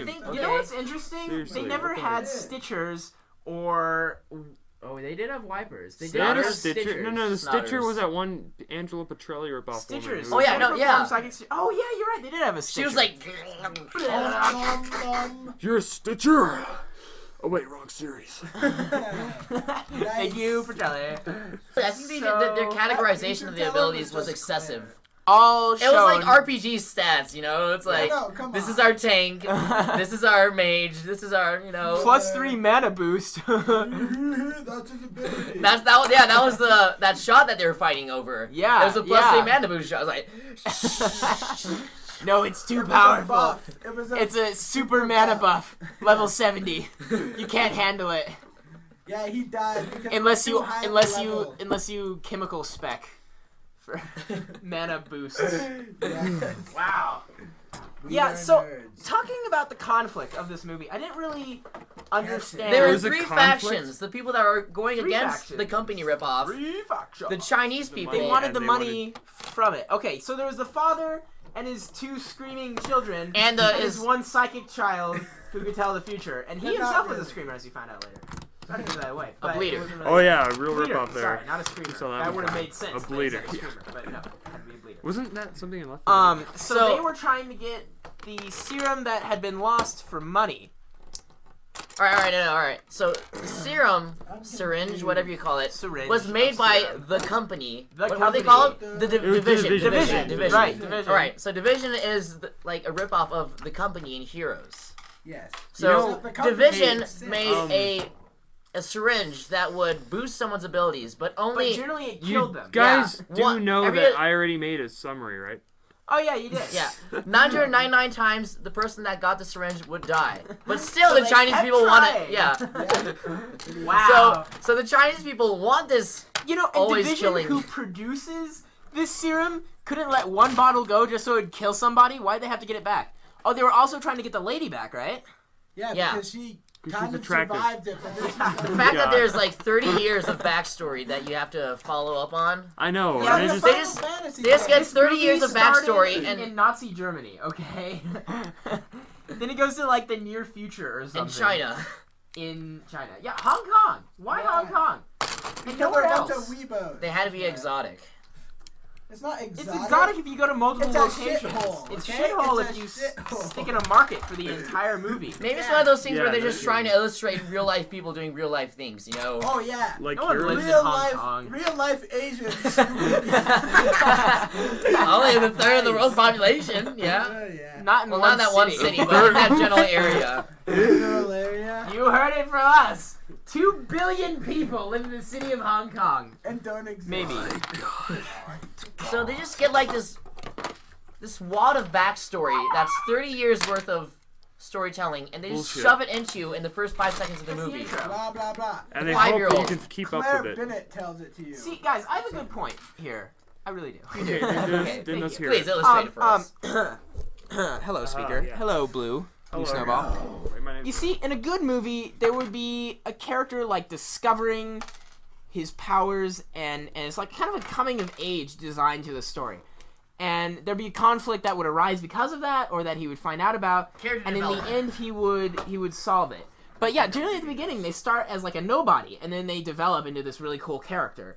I think Okay. You know what's interesting? Seriously, They never what the had heck? Stitchers or... Oh, they did have wipers. They They had a have Stitcher. No, the Snotters. Stitcher was that one Angela Petrelli ripoff. Stitchers. Oh, yeah, no, They yeah. performed psychic oh yeah, you're right. They did have a Stitcher. She was like, You're a Stitcher. Oh wait, wrong series. Thank you for telling it. I think their categorization of the abilities was excessive. All It was like shown- RPG stats, you know? It's like, No, come this on. is our tank, this is our mage, this is our, you know... +3 mana boost. That's his ability. That was that shot that they were fighting over. Yeah, It was a +3 mana boost shot. I was like... No, it's too It was a powerful. buff. It was It's a super mana buff, level 70. You can't handle it Yeah, he died because unless it was too high of a level. unless you chemical spec for mana boosts. Yes. Wow. We Yeah, are so nerds. talking about the conflict of this movie, I didn't really understand. There were was a 3 conflict? factions. The people that were going 3 against factions. the company ripoff. Three factions. The Chinese people. They wanted the They money from it. Okay, so there was the father and his 2 screaming children, And, his 1 psychic child who could tell the future, and he But not himself was a really. screamer, as you found out later. Sorry to give that away. A but it bleeder. wasn't really- Oh yeah, a real Bleeder, ripoff there. Sorry, not a screamer. You saw that That one. would have made sense. A if they bleeder. said screamer, but no, it had to be a bleeder. Wasn't that something in Left? So So- they were trying to get the serum that had been lost for money. Alright. So, the serum, syringe, whatever you call it, Syringe was made of by serum. the company. The What do they company. call it? The- The It was Division. Division. Right, Division. Alright, so Division is like a ripoff of the company in Heroes. Yes. So, You know, the company Division makes made a syringe that would boost someone's abilities, but But only... generally it You killed them. guys Yeah. do What- know every- that I already made a summary, right? Oh yeah, you did. Yeah, 999 times the person that got the syringe would die. But still, So the they Chinese kept people want it. trying. Yeah. Wow. So the Chinese people want this. You know, and Always Division, killing. who produces this serum, couldn't let 1 bottle go just so it'd kill somebody. Why'd they have to get it back? Oh, they were also trying to get the lady back, right? Yeah, Yeah. because she 'Cause kind she's of attractive. survived it. But then she's The like, fact that God. there's like 30 years of backstory that you have to follow up on. I know. Yeah, and it's it a just, they Final just- Fantasy they just game. get 30 This years movie of backstory started and in Nazi Germany, okay? Then it goes to like the near future or something. in China. In China. Yeah, Hong Kong. Why Yeah. Hong Kong? And Because nowhere they're a bunch else. of weebos. They had to be exotic. It's not It's exotic. exotic if you go to multiple It's a locations. shithole, It's okay? shithole It's if a you shithole. stick in a market for the entire movie. Maybe it's one of those things Yeah, where they're no just trying to kidding. illustrate real life people doing real life things, you know? Oh yeah. like No one Heroes. lives in Real Hong Kong. life Asians. Only the third of the world's population, yeah. Yeah. Not in Well, one not that one city. city, but in that general area. Rural area. You heard it from us. 2 billion people live in the city of Hong Kong. And don't exist. Maybe. So they just get like this wad of backstory that's 30 years worth of storytelling, and they just Bullshit. shove it into you in the first 5 seconds of the That's the movie. intro. Blah blah blah. And they hope that you 5-year-old. can keep up Claire with it. Bennett tells it to you. See, guys, I have a good point here. I really do. Okay, then Okay, then let's hear Please it. illustrate it for us. Hello, speaker. yeah. Hello, Blue. Blue Hello. Snowball. Wait, my name's- You see, in a good movie, there would be a character like discovering his powers, and it's like kind of a coming of age design to the story. And there'd be a conflict that would arise because of that, or that he would find out about, Character and in the development. end he would solve it. But yeah, generally at the beginning they start as like a nobody, and then they develop into this really cool character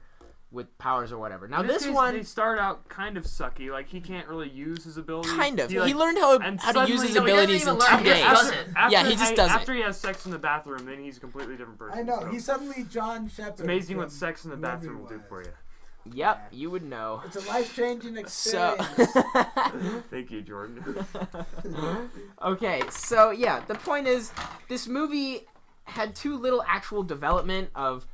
with powers or whatever. Now In this case, one, they start out kind of sucky. Like he can't really use his abilities. kind of, He, like, he learned how and to use his suddenly- No, he doesn't abilities in even 2 learn, he just days. does it. Yeah, he just does it. After he has sex in the bathroom, then he's a completely different person. I know. so. He's suddenly John Shepard. It's amazing what from sex in the bathroom will do movie-wise. for you. Yep, you would know. It's a life-changing So, experience. Thank you, Jordan. okay, so yeah, the point is, this movie had too little actual development of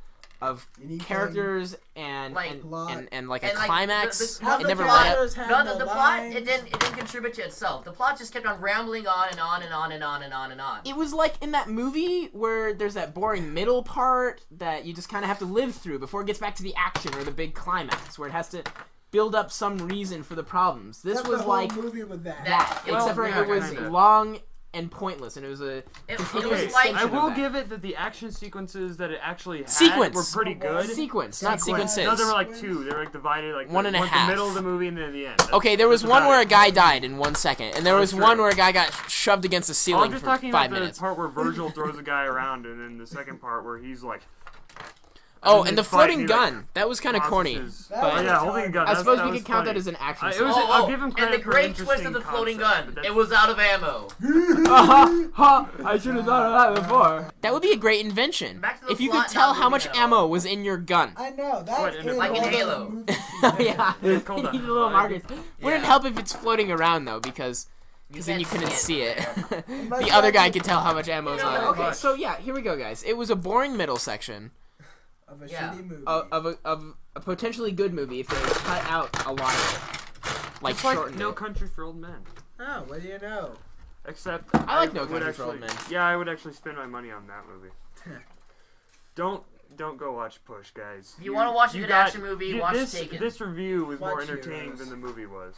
Anything. characters and Like, and, plot. and like a And, like, climax. the- Have it the never plot- led up. characters have No, no the plot, lines. it didn't contribute to itself. The plot just kept on rambling on and on and on and on and on and on. It was like in that movie where there's that boring middle part that you just kind of have to live through before it gets back to the action or the big climax, where it has to build up some reason for the problems. This Except was the whole like movie with that. that, Well, except for yeah, it was kinda. long and pointless, and it was a It continuous was like- extension I of will that. give it that the action sequences that it actually had Sequence. were pretty good. Sequence, not sequences. No, there were like two. They were like divided, like One and a half. the middle of the movie and then the end. Okay, there was That's one about where a it. guy died in 1 second, and there was That's one true. where a guy got shoved against the I'm ceiling just for talking 5 about minutes. the part where Virgil throws a guy around, and then the second part where he's like. Oh, then and the his fight, floating he, gun. like, that was kind of tosses corny. his- But yeah, holding a gun. I suppose that we was could count funny. that as an action It scene. was, I'll give him credit and the for great an twist of the interesting floating concept, gun. but that's- It was out of ammo. I should have thought of that before. That would be a great invention. Back to the If you plot, could tell not how much moving at all. ammo was in your gun. I know that What, is in a- Like in one of the Halo. movies. Yeah, It's called you a need the little HUD. markers. Wouldn't Yeah. help if it's floating around though, because then you can't couldn't see see it. Unless The other you guy have could tell how much ammo is You on it. know, Okay, much. so yeah, here we go, guys. It was a boring middle section of a Yeah. shitty movie. of a potentially good movie if they cut out a lot of it, like It's like shortened No it. Country for Old Men. Oh, what do you know? Except I like No would Country for Old actually- Men. Yeah, I would actually spend my money on that movie. Don't go watch Push, guys. If you wanna watch a you good got- action movie, you- watch this, Taken. This review was more Watch entertaining Heroes. than the movie was.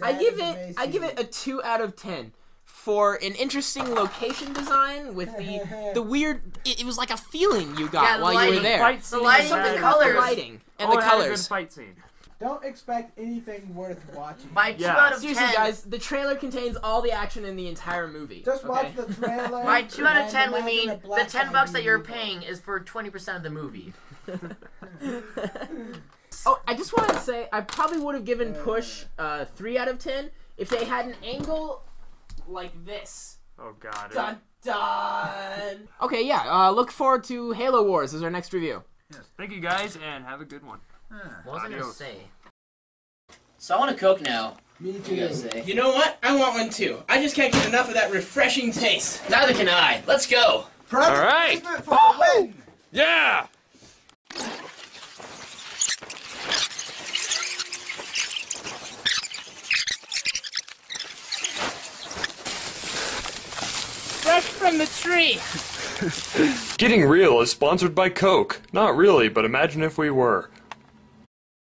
I Sad give as it may a 2 out of 10 for an interesting location design with the weird. It was like a feeling you got Yeah, the while you were lighting. there. Fight scene lighting was and the bad. colors. The lighting and Oh, the it had a good colors. fight scene. Don't expect anything worth watching. By 2 Yeah. out of Seriously, 10. guys, the trailer contains all the action in the entire movie. Just okay? watch the trailer. By 2 out of and 10, we imagine mean a the black $10 guy that you're being paying is for 20% of the movie. Oh, I just wanted to say, I probably would have given Push 3 out of 10 if they had an angle like this. Oh god. Dun dun. Okay, yeah. Look forward to Halo Wars as our next review. Thank you guys, and have a good one. What was I gonna Adios. say? So I want a Coke now. Me What too. you guys say? You know what? I want one too. I just can't get enough of that refreshing taste. Neither can I. Let's go. Product All right. placement for the win. Yeah! Fresh from the tree. Getting Real is sponsored by Coke. Not really, but imagine if we were.